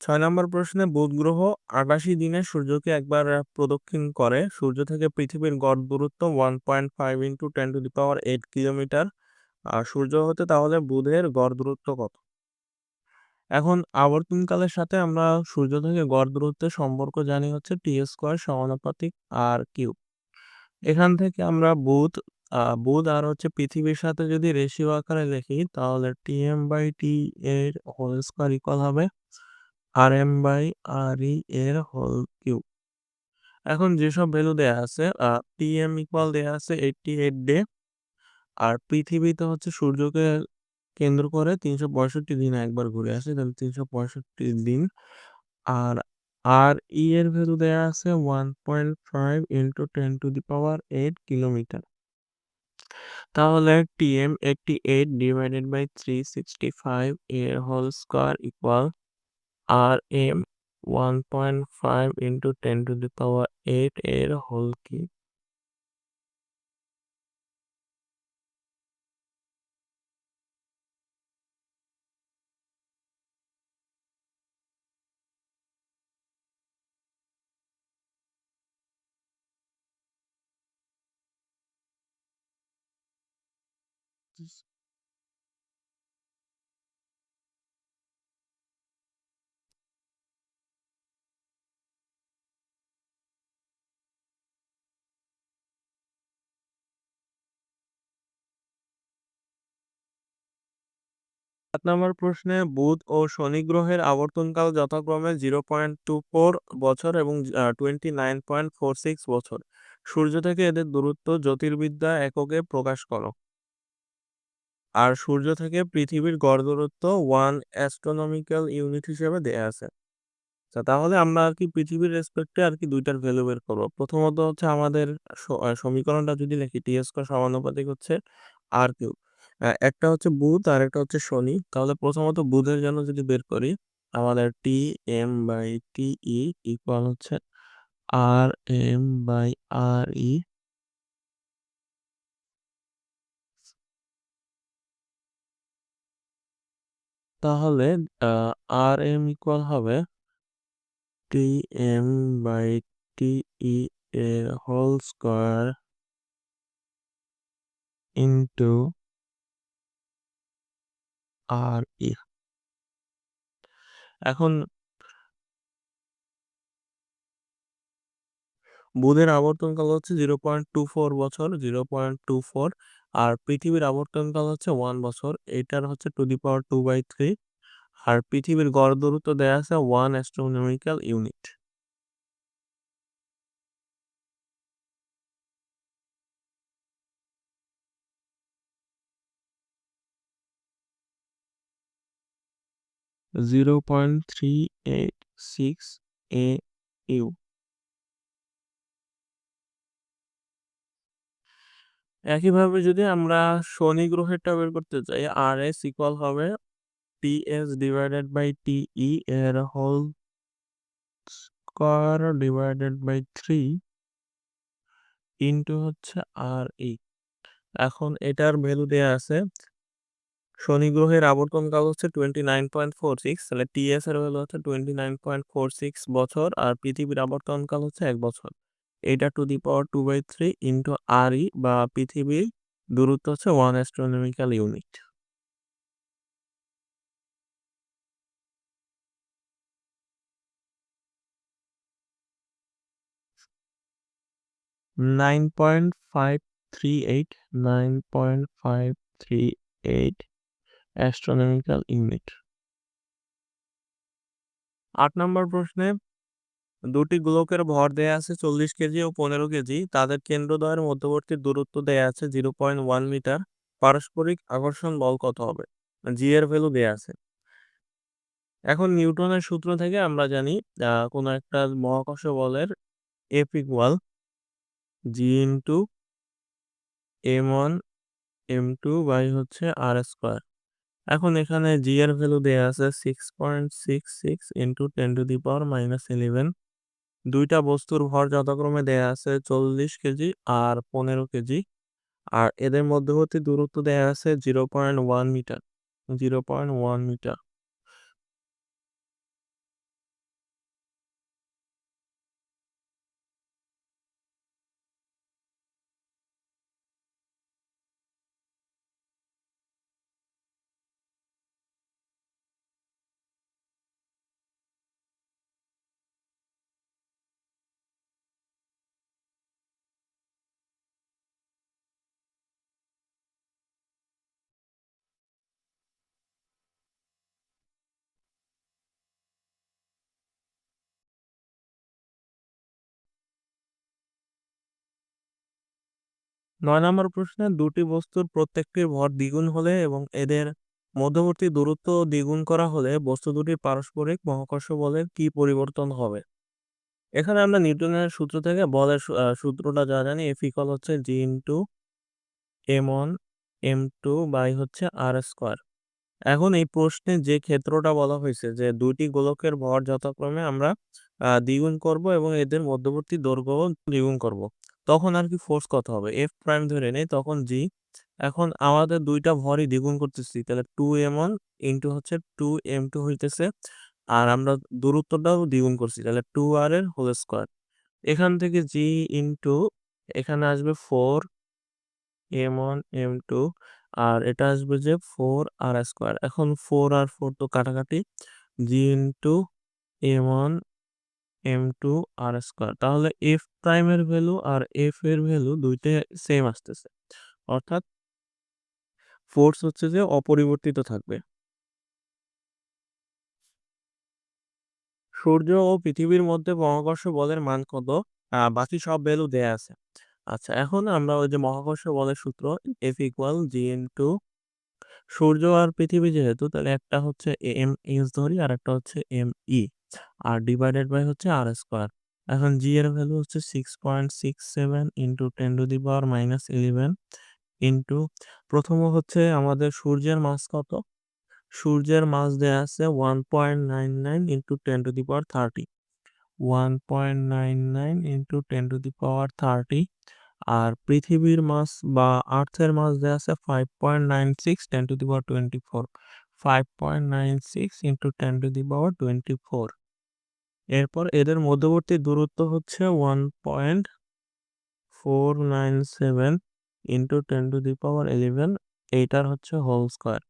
৬ নম্বর প্রশ্নে বুধ গ্রহ ৮৮ দিনে সূর্যকে একবার প্রদক্ষিণ করে। সূর্য থেকে পৃথিবীর গড় দূরত্ব 1.5 × 10⁸ কিলোমিটার। আর সূর্য হতে তাহলে বুধের গড় দূরত্ব কত? এখন আবর্তনকালের সাথে আমরা সূর্য থেকে গড় দূরত্বের সম্পর্ক জানি হচ্ছে T² = R³ এখান থেকে আমরা বুধ আর হচ্ছে পৃথিবীর সাথে যদি রেশিও আকারে লিখি তাহলে Tm/T এর হোল স্কয়ার ইকুয়াল হবে Rm/Re এর হোল কিউব। এখন যেসব ভ্যালু দেয়া আছে Tm ইকুয়াল দেয়া আছে 88 ডে, আর পৃথিবীতে হচ্ছে সূর্যকে কেন্দ্র করে 365 দিনে একবার ঘুরে আসে, তাহলে 365 দিন। আর এর ভ্যালু দেয়া আছে 1.5 × 10⁸ কিলোমিটার। তাহলে Tm 88 ডিভাইডেড বাই 365 এর হোল স্কয়ার ইকুয়াল Rm 1.5 × 10⁸ এর হোল কিউব। সাত নম্বর প্রশ্নে বুধ ও শনি গ্রহের আবর্তনকাল যথাক্রমে 0.24 বছর এবং 29.46 বছর। সূর্য থেকে এদের দূরত্ব জ্যোতির্বিদ্যা এককে প্রকাশ করো। আর সূর্য থেকে পৃথিবীর গড় দূরত্ব 1 অ্যাস্ট্রোনমিক্যাল ইউনিট হিসেবে দেয়া আছে। তাহলে আমরা আর কি পৃথিবীর রেসপেক্টে আর কি দুইটার ভ্যালু বের করবো। প্রথমত হচ্ছে আমাদের সমীকরণটা যদি লিখি T² হচ্ছে R³। একটা হচ্ছে বুধ আর একটা হচ্ছে শনি। তাহলে প্রথমত বুধের জন্য যদি বের করি আমাদের Tm/Te ইকুয়াল হচ্ছে Rm/Re। তাহলে Rm ইকুয়াল হবে Tm/Te এর হোল স্কয়ার ইন্টু Re। এখন বুধের আবর্তনকাল হচ্ছে 0.24 বছর, 0.24। আর পৃথিবীর আবর্তনকাল হচ্ছে 1 বছর, এটার হচ্ছে (2/3). আর পৃথিবীর গড় দূরত্ব দেয়া আছে 1 অ্যাস্ট্রোনমিক্যাল ইউনিট। (0.386 AU). একইভাবে যদি আমরা শনি গ্রহেরটা বের করতে চাই RS ইকুয়াল হবে TS/TE এর whole square divided by 3 into হচ্ছে RE। এখন এটার ভ্যালু দেয়া আছে শনি গ্রহের আবর্তনকাল হচ্ছে 29.46, তাহলে TS এর ভ্যালু হচ্ছে 29.46 বছর, আর পৃথিবীর আবর্তনকাল হচ্ছে 1 বছর। এটা (2/3) ইন্টু RE বা পৃথিবীর দূরত্ব হচ্ছে 1 অ্যাস্ট্রোনমিক্যাল ইউনিট। 9.538 astronomical unit. ৮ নম্বর প্রশ্নে দুটি গোলকের ভর দেয়া আছে 40 কেজি ও 15 কেজি। তাদের কেন্দ্রদ্বয়ের মধ্যবর্তী দূরত্ব দেয়া আছে 0.1 মিটার। পারস্পরিক আকর্ষণ বল কত হবে? জি এর ভ্যালু দেয়া আছে। এখন নিউটনের সূত্র থেকে আমরা জানি কোনো একটা মহাকর্ষ বলের F equal G into m1 m2 by হচ্ছে R²। এখন এখানে জি এর ভ্যালু দেয়া আছে 6.66 ইন্টু 10⁻11। দুইটা বস্তুর ভর যথাক্রমে দেয়া আছে 40 কেজি আর 15 কেজি। আর এদের মধ্যবর্তী দূরত্ব দেয়া আছে 0.1 মিটার। 9 নম্বর প্রশ্নে দুটি বস্তুর প্রত্যেকটির ভর দ্বিগুণ হলে এবং এদের মধ্যবর্তী দূরত্ব দ্বিগুণ করা হলে বস্তু দুটির পারস্পরিক মহাকর্ষ বলের কি পরিবর্তন হবে? এখানে আমরা নিউটনের সূত্র থেকে বলের সূত্রটা যা জানি, F ইকুয়াল হচ্ছে G into M1 M2 by হচ্ছে আর স্কোয়ার। এখন এই প্রশ্নে যে ক্ষেত্রটা বলা হয়েছে যে দুইটি গোলকের ভর যথাক্রমে আমরা দ্বিগুণ করব এবং এদের মধ্যবর্তী দৈর্ঘ্য দ্বিগুণ করব, তখন আর কি ফোর্স কত হবে? এফ প্রাইম ধরে নেই, তখন জি। এখন আমাদের দুইটা ভরই দ্বিগুণ করতেছি, তাহলে 2m1 ইন্টু হচ্ছে 2m2 হইতেছে, আর আমরা দূরত্বটাও দ্বিগুণ করছি, তাহলে 2r এর হোল স্কোয়ার। এখান থেকে জি ইন্টু এখানে আসবে 4m1 m2, আর এটা আসবে যে 4r²। এখন 4 আর 4 তো কাটাকাটি, জি ইন্টু m1 m2 r²। তাহলে এফ প্রাইমের ভ্যালু আর এফ এর ভ্যালু দুইটা সেম আসতেছে, অর্থাৎ ফোর্স হচ্ছে যে অপরিবর্তিত থাকবে। সূর্য ও পৃথিবীর মধ্যে মহাকর্ষ বলের মান কত? বাকি সব ভ্যালু দেয়া আছে। আচ্ছা, এখন আমরা ওই যে মহাকর্ষ বলের সূত্র, এফ ইকুয়াল জি ইন্টু সূর্য আর পৃথিবী যেহেতু, তাহলে একটা হচ্ছে এম এস ধরি আর একটা হচ্ছে এম ই, আর ডিভাইডেড বাই হচ্ছে আর স্কোয়ার। এখন জি এর ভ্যালু হচ্ছে 6.67 ইন্টু 10⁻11 ইন্টু প্রথম হচ্ছে আমাদের সূর্যের মাস কত? সূর্যের মাস দেয়া আছে 1.99 ইন্টু 10⁻30, 1.99 ইন্টু 10⁻30। আর পৃথিবীর মাস বা আর্থের মাস দেয়া আছে 5.96 10⁻24, 5.96 ইন্টু 10⁻24। এরপর এদের মধ্যবর্তী দূরত্ব হচ্ছে 1.497 ইন্টু 10⁻11, এইটার হচ্ছে হোল স্কোয়ার।